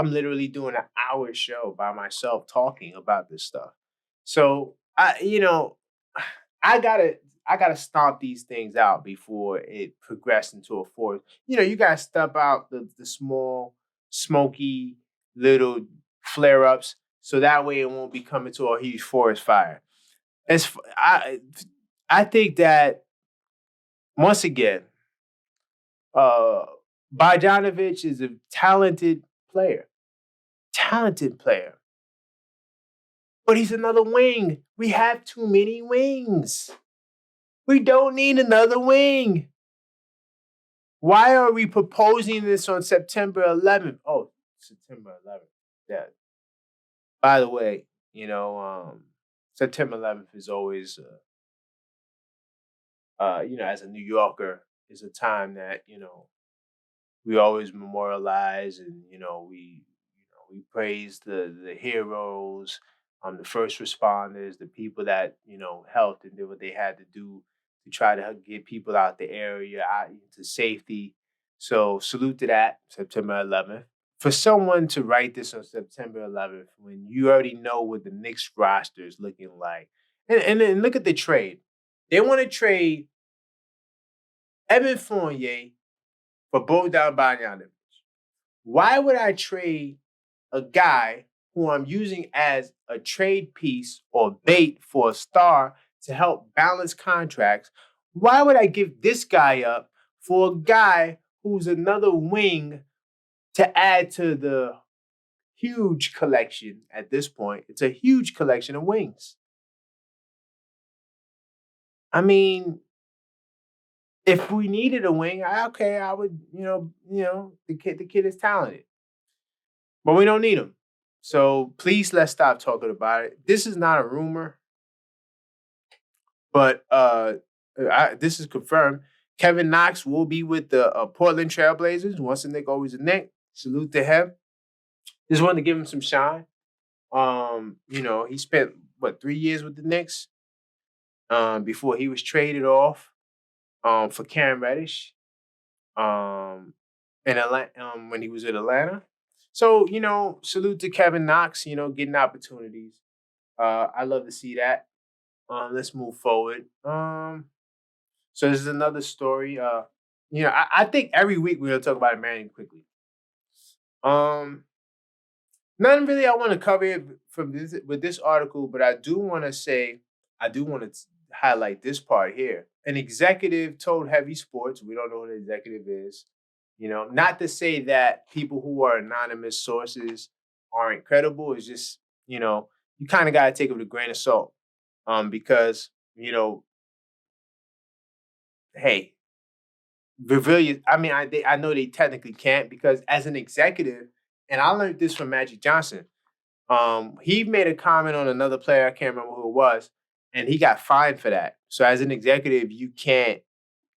literally doing an hour show by myself talking about this stuff. So I gotta stomp these things out before it progressed into a force. You gotta stomp out the small, smoky little flare ups, so that way it won't be coming to a huge forest fire. I think that once again, uh, Bogdanovich is a talented player, but he's another wing. We have too many wings. We don't need another wing. Why are we proposing this on September 11th? Oh, September 11th. Yeah. By the way, September 11th is always, as a New Yorker, is a time that we always memorialize and we praise the heroes, the first responders, the people that helped and did what they had to do to try to get people out the area out into safety. So salute to that, September 11th. For someone to write this on September 11th when you already know what the Knicks roster is looking like, and then look at the trade. They want to trade Evan Fournier for Bogdan Bogdanovic. Why would I trade a guy who I'm using as a trade piece or bait for a star to help balance contracts? Why would I give this guy up for a guy who's another wing to add to the huge collection at this point? It's a huge collection of wings. I mean, if we needed a wing, I would, the kid is talented. But we don't need him. So please let's stop talking about it. This is not a rumor, but this is confirmed. Kevin Knox will be with the Portland Trailblazers. Once a Knick, always a Knick. Salute to him. Just wanted to give him some shine. He spent 3 years with the Knicks before he was traded off for Cam Reddish in Atlanta when he was at Atlanta. So, salute to Kevin Knox, getting opportunities. I love to see that. Let's move forward. So this is another story. I think every week we're gonna talk about Immanuel Quickley. Nothing really I want to cover it from this article, but I do want to highlight this part here. An executive told Heavy Sports, we don't know who the executive is, not to say that people who are anonymous sources aren't credible. It's just, you kind of got to take it with a grain of salt. Because, hey, reveal I know they technically can't because as an executive, and I learned this from Magic Johnson. He made a comment on another player, I can't remember who it was, and he got fined for that. So as an executive, you can't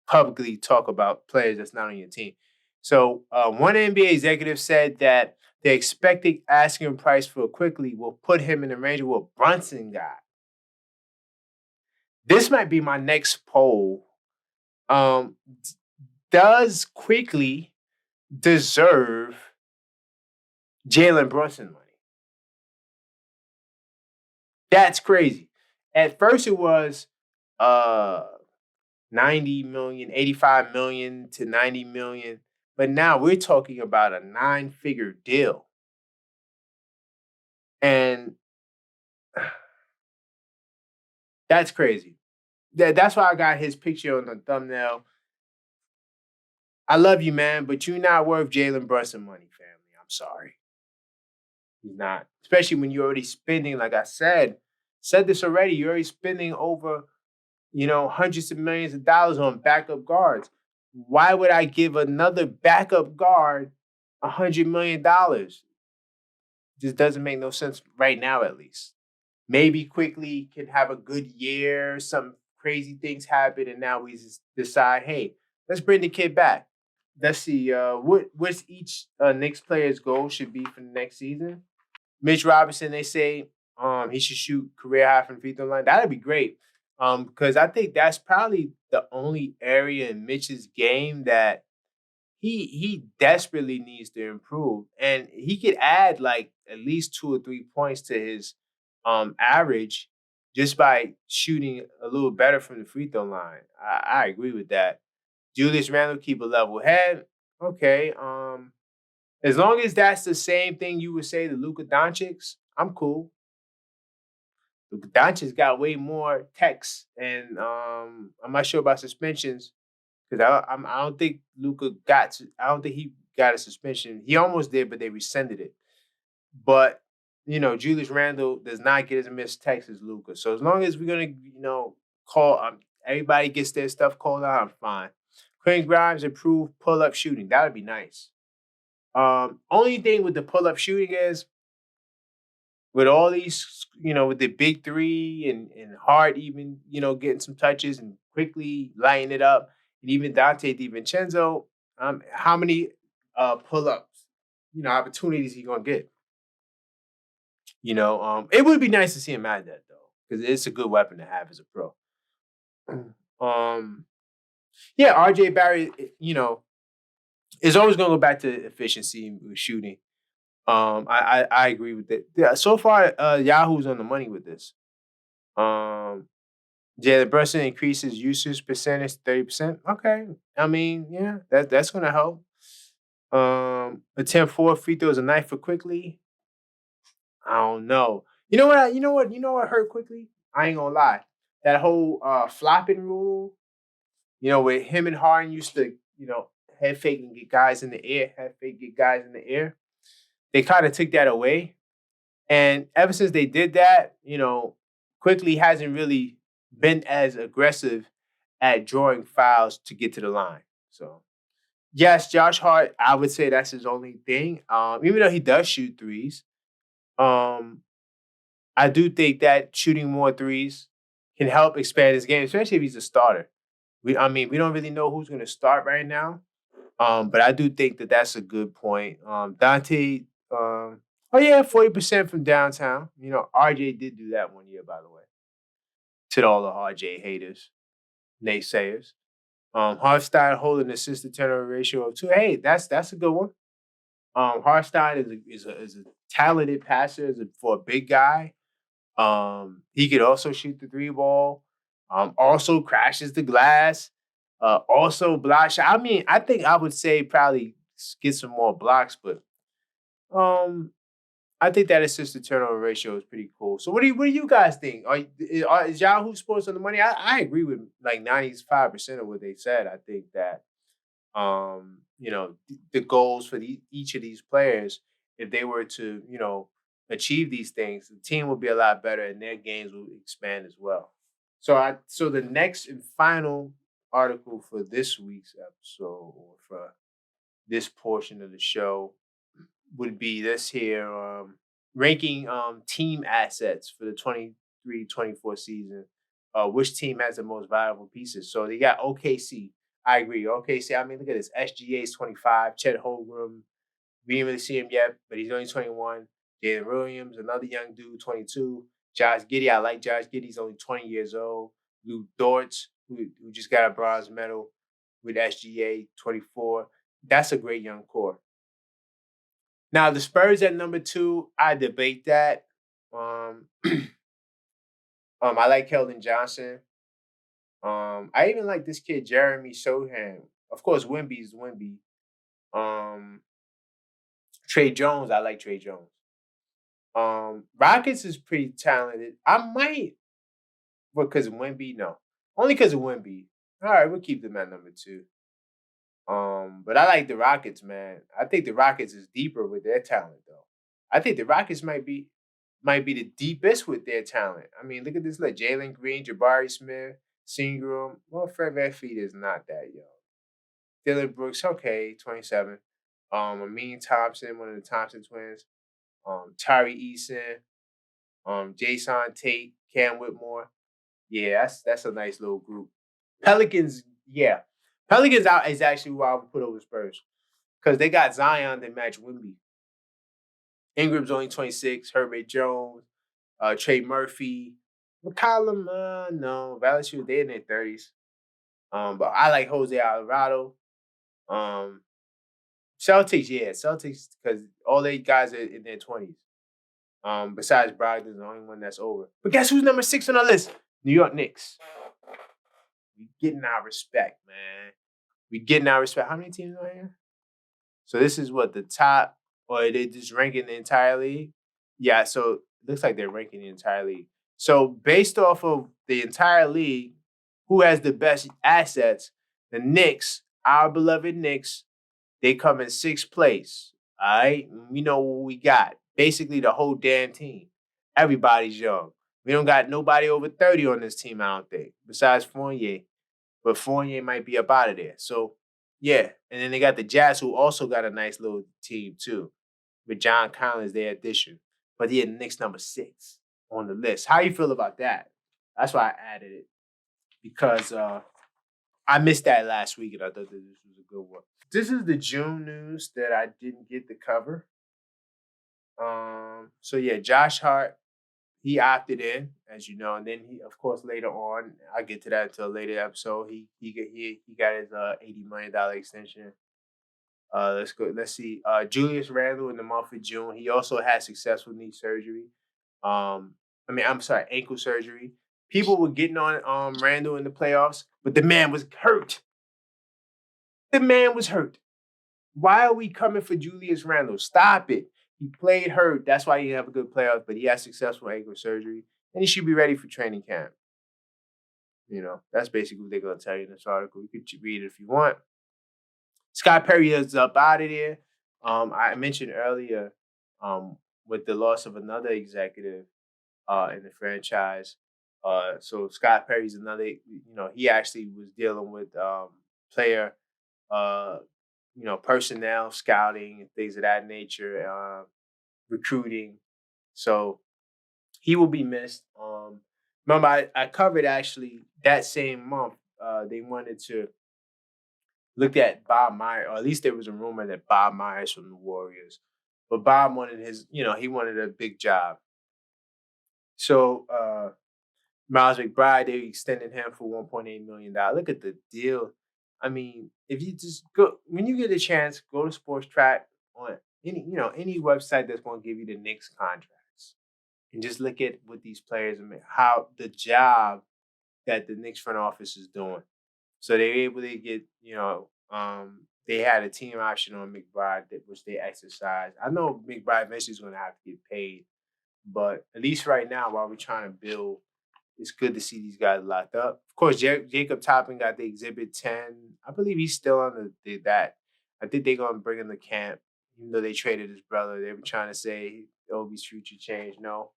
publicly talk about players that's not on your team. So one NBA executive said that the expected asking price for Quickley will put him in the range of what Brunson got. This might be my next poll. Does Quickley deserve Jalen Brunson money. That's crazy. At first it was uh 90 million, 85 million to 90 million. But now we're talking about a 9-figure deal. And that's crazy. That's why I got his picture on the thumbnail. I love you, man, but you're not worth Jalen Brunson money, family. I'm sorry. He's not. Especially when you're already spending, like I said this already, you're already spending over, hundreds of millions of dollars on backup guards. Why would I give another backup guard $100 million? Just doesn't make no sense right now, at least. Maybe Quickley can have a good year, some crazy things happen, and now we just decide, hey, let's bring the kid back. Let's see, what's each Knicks player's goal should be for the next season? Mitch Robinson, they say he should shoot career high from the free throw line. That'd be great. Because I think that's probably the only area in Mitch's game that he desperately needs to improve. And he could add like at least 2 or 3 points to his average just by shooting a little better from the free throw line. I agree with that. Julius Randle, keep a level head. Okay. As long as that's the same thing you would say to Luka Doncic, I'm cool. Luka Doncic got way more techs, and I'm not sure about suspensions because I don't think Luka got. I don't think he got a suspension. He almost did, but they rescinded it. But Julius Randle does not get as missed techs as Luka. So as long as we're gonna call everybody gets their stuff called out, I'm fine. Quentin Grimes improve pull up shooting. That would be nice. Only thing with the pull up shooting is with all these, with the big three and Hart even, getting some touches and quickly lighting it up, and even Dante DiVincenzo, how many pull ups, opportunities he gonna get? It would be nice to see him add that though, because it's a good weapon to have as a pro. Yeah, RJ Barrett, is always gonna go back to efficiency with shooting. I agree with that. Yeah, so far, Yahoo's on the money with this. Jalen Brunson increases usage percentage 30%. Okay, I mean, yeah, that's gonna help. Attempt 4 free throws a night for Quickley. I don't know. You know what hurt Quickley? I ain't gonna lie. That whole flopping rule. Where him and Harden used to, head fake and get guys in the air, head fake get guys in the air. They kind of took that away. And ever since they did that, Quickley hasn't really been as aggressive at drawing fouls to get to the line. So, yes, Josh Hart, I would say that's his only thing. Even though he does shoot threes, um, I do think that shooting more threes can help expand his game, especially if he's a starter. We don't really know who's going to start right now. But I do think that that's a good point. Dante, oh yeah, 40% from downtown. RJ did do that one year, by the way. To all the RJ haters, naysayers. Hartstein holding assist to turnover ratio of 2. Hey, that's a good one. Hartstein is a talented passer for a big guy. He could also shoot the 3 ball. Also crashes the glass. Also block shot. I mean, I think I would say probably get some more blocks, but I think that assist to turnover ratio is pretty cool. So what do you guys think? Is Yahoo Sports on the money? I agree with like 95% of what they said. I think that the goals for each of these players, if they were to, achieve these things, the team will be a lot better and their games will expand as well. So the next and final article for this week's episode, or for this portion of the show, would be this here, ranking team assets for the 23-24 season. Which team has the most valuable pieces? So they got OKC. I agree. OKC, I mean, look at this. SGA's 25. Chet Holmgren. We didn't really see him yet, but he's only 21. Jalen Williams, another young dude, 22. Josh Giddey, I like Josh Giddey. He's only 20 years old. Lou Dortz, who just got a bronze medal with SGA, 24. That's a great young core. Now the Spurs at number 2, I debate that. Um, I like Keldon Johnson. I even like this kid Jeremy Sohan. Of course, Wemby's Wemby. Um, Trey Jones, I like Trey Jones. Rockets is pretty talented. I might, because of Wemby, no, only because of Wemby. All right, we'll keep them at number 2. But I like the Rockets, man. I think the Rockets is deeper with their talent, though. I think the Rockets might be the deepest with their talent. I mean, look at this: like Jalen Green, Jabari Smith, Singram. Well, Fred VanVleet is not that young. Dylan Brooks, okay, 27. Amin Thompson, one of the Thompson twins. Tyree Eason, Jason Tate, Cam Whitmore. Yeah, that's a nice little group. Pelicans, yeah. Pelicans out is actually who I would put over Spurs. Because they got Zion that match Wemby. Ingram's only 26, Herbert Jones, Trey Murphy. McCollum, no. Valanciunas, they're in their 30s. But I like Jose Alvarado. Celtics, yeah. Celtics, because all they guys are in their 20s. Besides Brogdon's the only one that's over. But guess who's number 6 on the list? New York Knicks. We getting our respect, man. We getting our respect. How many teams are here? So this is what the top, or they just ranking the entire league? Yeah, so it looks like they're ranking the entire league. So based off of the entire league, who has the best assets? The Knicks, our beloved Knicks, they come in 6th place. All right, we know what we got. Basically, the whole damn team. Everybody's young. We don't got nobody over 30 on this team, I don't think, besides Fournier. But Fournier might be up out of there. So, yeah. And then they got the Jazz, who also got a nice little team, too, with John Collins, their addition. But yeah, the Knicks number 6 on the list. How you feel about that? That's why I added it. Because I missed that last week, and I thought that this was a good one. This is the June news that I didn't get to cover. So yeah, Josh Hart, he opted in, as you know, and then he, of course, later on, I'll get to that until a later episode. He got his $80 million extension. Let's go. Let's see. Julius Randle in the month of June, he also had successful knee surgery. I'm sorry, ankle surgery. People were getting on Randle in the playoffs, but the man was hurt. The man was hurt. Why are we coming for Julius Randle? Stop it. He played hurt. That's why he didn't have a good playoff, but he had successful ankle surgery, and he should be ready for training camp. You know, that's basically what they're going to tell you in this article. You could read it if you want. Scott Perry is up out of there. I mentioned earlier with the loss of another executive in the franchise. So Scott Perry's another, he actually was dealing with player personnel, scouting, and things of that nature, recruiting. So he will be missed. Remember, I covered actually that same month. They wanted to look at Bob Myers, or at least there was a rumor that Bob Myers from the Warriors. But Bob wanted he wanted a big job. So Miles McBride, they extended him for $1.8 million. Look at the deal. I mean, if you just go when you get a chance, go to Sports Track on any website that's going to give you the Knicks contracts, and just look at what these players and how the job that the Knicks front office is doing. So they were able to get they had a team option on McBride which they exercised. I know McBride eventually is going to have to get paid, but at least right now, while we're trying to build, it's good to see these guys locked up. Of course, Jacob Toppin got the Exhibit 10. I believe he's still on that. I think they're going to bring him to camp, even though they traded his brother. They were trying to say Obi's future changed. No,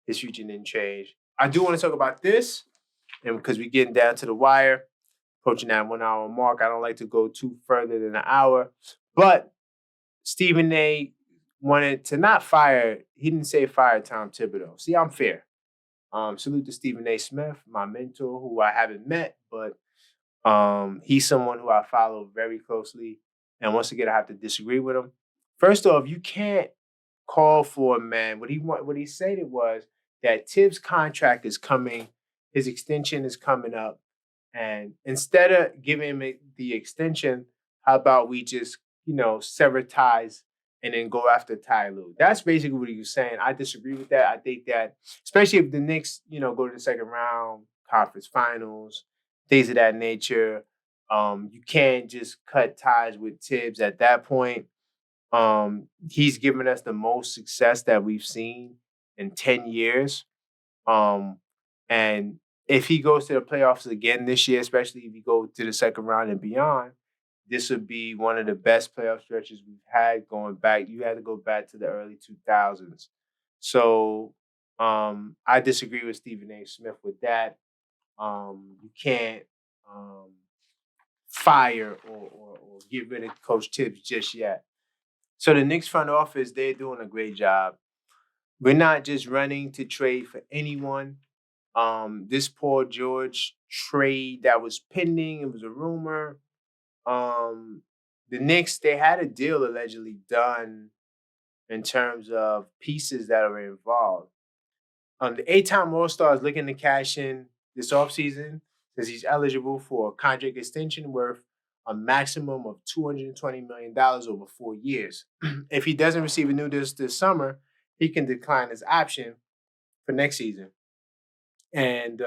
his future didn't change. I do want to talk about this, and because we're getting down to the wire, approaching that 1 hour mark, I don't like to go too further than an hour. But Stephen A. wanted to not fire. He didn't say fire Tom Thibodeau. See, I'm fair. Salute to Stephen A. Smith, my mentor, who I haven't met, but he's someone who I follow very closely. And once again, I have to disagree with him. First off, you can't call for a man. What he said it was that Tibbs' contract is coming, his extension is coming up, and instead of giving him the extension, how about we just sever ties and then go after Ty Lue. That's basically what he was saying. I disagree with that. I think that, especially if the Knicks, go to the second round, conference finals, things of that nature, you can't just cut ties with Tibbs at that point. He's given us the most success that we've seen in 10 years. And if he goes to the playoffs again this year, especially if he goes to the second round and beyond, this would be one of the best playoff stretches we've had going back. You had to go back to the early 2000s. So I disagree with Stephen A. Smith with that. You can't fire or get rid of Coach Tibbs just yet. So the Knicks front office, they're doing a great job. We're not just running to trade for anyone. This Paul George trade that was pending, it was a rumor. The Knicks, they had a deal allegedly done in terms of pieces that are involved. The 8-time All-Star is looking to cash in this offseason because he's eligible for a contract extension worth a maximum of $220 million over 4 years. If he doesn't receive a new deal this summer, he can decline his option for next season. And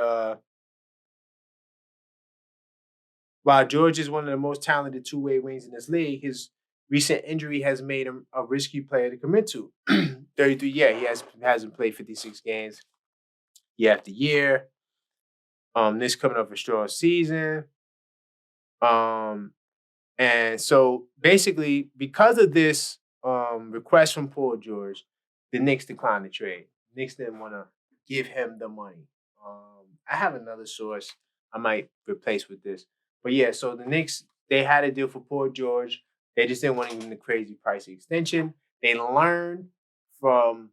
while George is one of the most talented two-way wings in this league, his recent injury has made him a risky player to commit to. 33, he hasn't played 56 games year after year. This coming up a strong season. And so basically, because of this request from Paul George, the Knicks declined the trade. Knicks didn't want to give him the money. I have another source I might replace with this. But yeah, so the Knicks, they had a deal for Paul George. They just didn't want to give him the crazy price extension. They learned from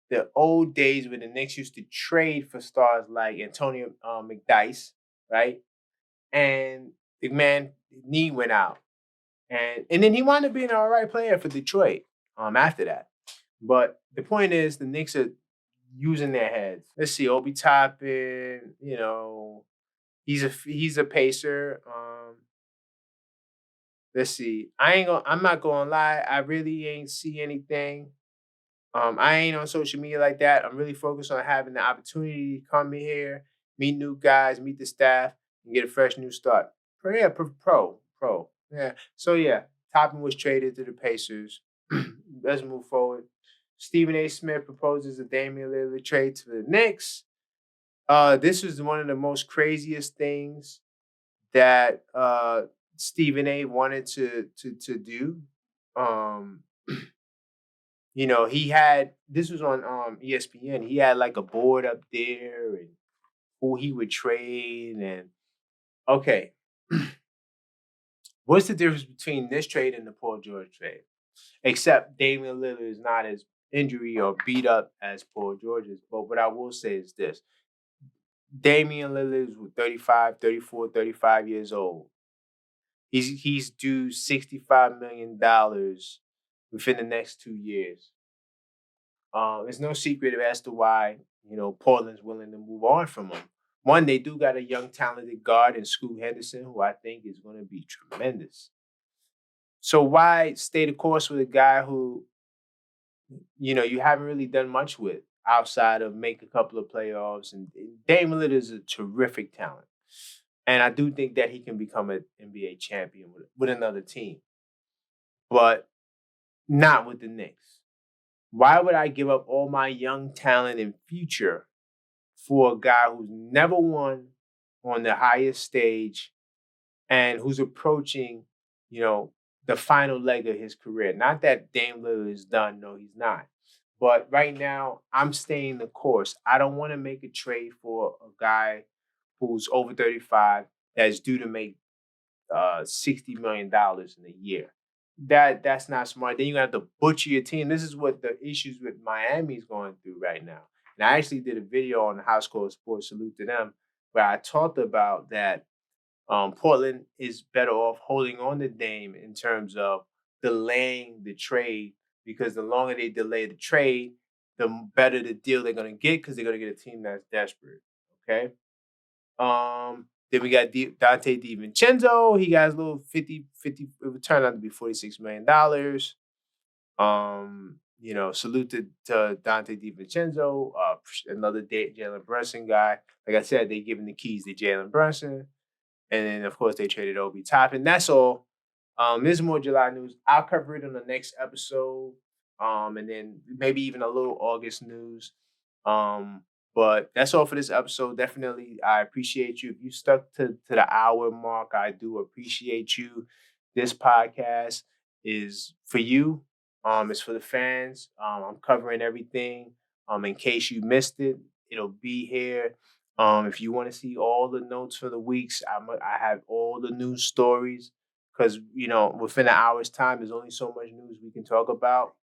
the old days when the Knicks used to trade for stars like Antonio McDyess, right? And the man knee went out. And then he wound up being an all right player for Detroit after that. But the point is the Knicks are using their heads. Let's see, Obi Toppin, he's a pacer. Let's see. I'm not gonna lie, I really ain't see anything. I ain't on social media like that. I'm really focused on having the opportunity to come in here, meet new guys, meet the staff, and get a fresh new start. Pro. Yeah. So yeah, Toppin was traded to the Pacers. Let's move forward. Stephen A. Smith proposes a Damian Lillard trade to the Knicks. This was one of the most craziest things that Stephen A. wanted to do. He had, this was on ESPN. He had like a board up there and who he would trade. And okay, what's the difference between this trade and the Paul George trade? Except Damian Lillard is not as injury or beat up as Paul George is. But what I will say is this. Damian Lillard is 35, 34, 35 years old. He's due $65 million within the next 2 years. There's no secret as to why, Portland's willing to move on from him. One, they do got a young, talented guard in Scoot Henderson, who I think is going to be tremendous. So why stay the course with a guy who, you haven't really done much with outside of make a couple of playoffs? And Damian Lillard is a terrific talent. And I do think that he can become an NBA champion with another team. But not with the Knicks. Why would I give up all my young talent and future for a guy who's never won on the highest stage and who's approaching, the final leg of his career? Not that Dame Lillard is done. No, he's not. But right now, I'm staying the course. I don't want to make a trade for a guy who's over 35 that's due to make $60 million in a year. That's not smart. Then you have to butcher your team. This is what the issues with Miami's going through right now. And I actually did a video on the House Call Sports, salute to them, where I talked about that Portland is better off holding on to Dame in terms of delaying the trade, because the longer they delay the trade, the better the deal they're going to get, because they're going to get a team that's desperate. Okay. Then we got Dante DiVincenzo. He got his little 50, it would turn out to be $46 million. Salute to Dante DiVincenzo, another Jalen Brunson guy. Like I said, they giving the keys to Jalen Brunson. And then, of course, they traded Obi Toppin. That's all. There's more July news. I'll cover it on the next episode. And then maybe even a little August news. But that's all for this episode. Definitely, I appreciate you. If you stuck to the hour mark, I do appreciate you. This podcast is for you. It's for the fans. I'm covering everything. In case you missed it, it'll be here. If you want to see all the notes for the weeks, I have all the news stories because, within an hour's time, there's only so much news we can talk about.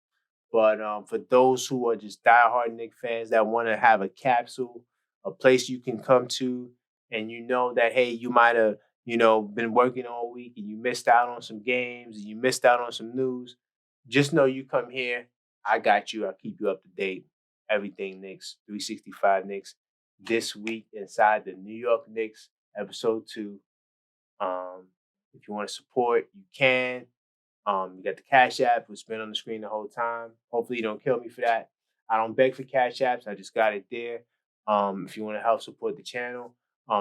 But for those who are just diehard Knicks fans that want to have a capsule, a place you can come to, and you know that, hey, you might have, been working all week and you missed out on some games and you missed out on some news, just know you come here. I got you. I'll keep you up to date. Everything Knicks, 365 Knicks. This week inside the New York Knicks, episode 2. If you want to support, you can. You got the Cash App, which has been on the screen the whole time. Hopefully you don't kill me for that. I don't beg for Cash Apps. I just got it there. If you want to help support the channel,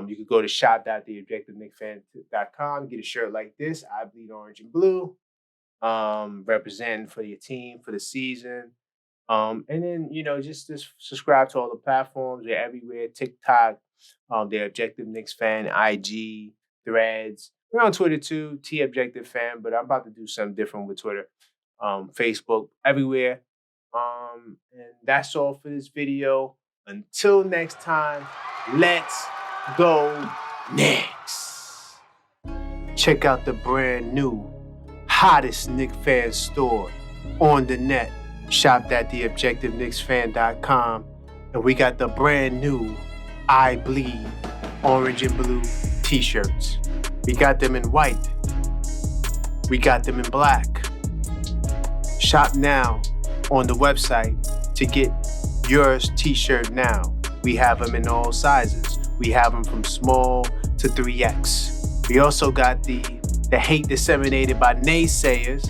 you could go to shop.theobjectiveknicksfan.com, get a shirt like this. I bleed orange and blue, representing for your team for the season. And then, just subscribe to all the platforms. They're everywhere. TikTok, the Objective Knicks Fan, IG, Threads. We're on Twitter too, Objective Fan, but I'm about to do something different with Twitter. Facebook, everywhere. And that's all for this video. Until next time, let's go Knicks. Check out the brand new, hottest Knicks fan store on the net. Shop.theobjectiveknicksfan.com. And we got the brand new I Bleed orange and blue t-shirts. We got them in white. We got them in black. Shop now on the website to get yours t-shirt now. We have them in all sizes. We have them from small to 3X. We also got the hate disseminated by naysayers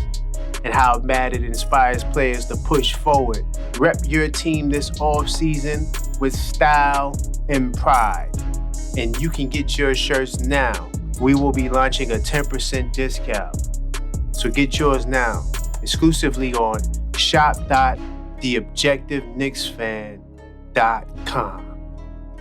and how mad it inspires players to push forward. Rep your team this offseason with style and pride. And you can get your shirts now. We will be launching a 10% discount. So get yours now, exclusively on shop.theobjectiveknicksfan.com.